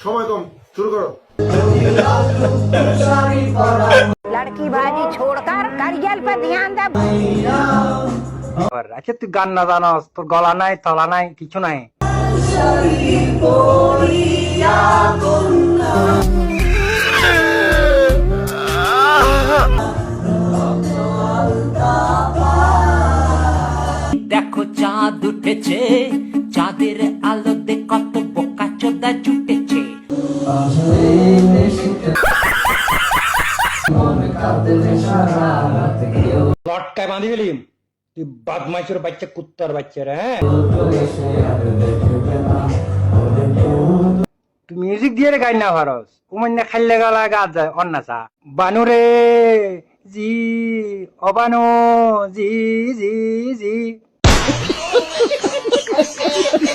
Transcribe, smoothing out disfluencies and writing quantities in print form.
সময় কম, শুরু করো। लड़की बाजी छोड़कर करियर पे ध्यान दे। আচ্ছা তুই গান না জানাস, তোর গলা নাই, তলা নাই, কিছু নাই। দেখো চাঁদ উঠেছে, চাঁদের আলোতে কত বোকা চোদা জুটেছে। লটকায় বাঁধি গেলি তুই, বদমাইশের বাচ্চা, কুত্তার বাচ্চা রে। হ্যাঁ তুই মিউজিক দিয়ে রে গাই না পারস, উমান্য খাইলে গলা গাছ যায় অন্নাসা। বানু রে জি, অবানু জি জি জি।